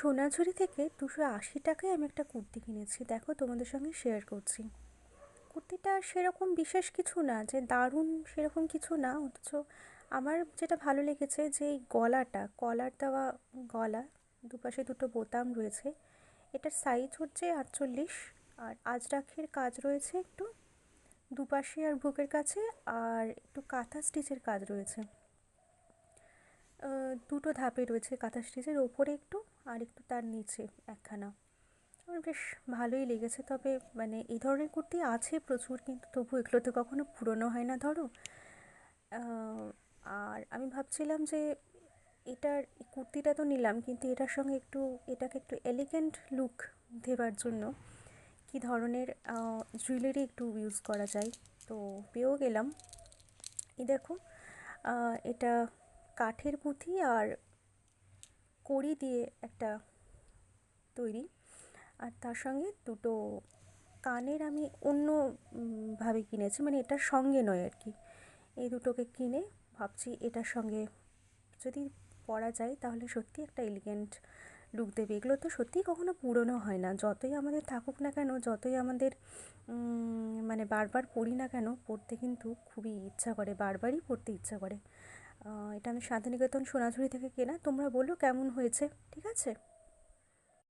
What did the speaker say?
সোনাঝুরি থেকে 280 টাকায় আমি একটা কুর্তি কিনেছি। দেখো, তোমাদের সঙ্গে শেয়ার করছি। কুর্তিটা সেরকম বিশেষ কিছু না, যে দারুণ সেরকম কিছু না, অথচ আমার যেটা ভালো লেগেছে যে এই গলাটা, কলার দেওয়া গলা, দুপাশে দুটো বোতাম রয়েছে। এটার সাইজ হচ্ছে 48, আর আজরাখের কাজ রয়েছে একটু দুপাশে আর বুকের কাছে, আর একটু কাঁথা স্টিচের কাজ রয়েছে। দুটো ধাপে রয়েছে কাঁথা স্টিচের, ওপরে একটু আর একটু তার নিচে একখানা। আমার বেশ ভালোই লেগেছে। তবে মানে এই ধরনের কুর্তি আছে প্রচুর, কিন্তু তবু এগুলো তো কখনো পুরনো হয় না ধরো। আহ, আর আমি ভাবছিলাম যে এই কুর্তিটা তো নিলাম, কিন্তু এটার সঙ্গে এটাকে একটু এলিগেন্ট লুক দেওয়ার জন্য কী ধরনের জুয়েলারি একটু ইউজ করা যায়। তো পেয়েও গেলাম। এই দেখো, এটা কাঠের পুঁথি আর কড়ি দিয়ে একটা তৈরি, আর তার সঙ্গে দুটো কানের আমি অন্য ভাবে কিনেছি, মানে এটার সঙ্গে নয় আর কি। এই দুটোকে কিনে ভাবছি এটার সঙ্গে যদি পরা যায় তাহলে সত্যি একটা এলিগেন্ট লুক দেবে। এগুলো তো সত্যিই কখনো পুরনো হয় না, যতই আমাদের থাকুক না কেন, যতই আমাদের মানে বারবার পরি না কেন, পরতে কিন্তু খুবই ইচ্ছা করে, বারবারই পরতে ইচ্ছা করে। এটা আমি শান্তিনিকেতন সোনাঝুরি থেকে কেনা। তোমরা বলো কেমন হয়েছে, ঠিক আছে?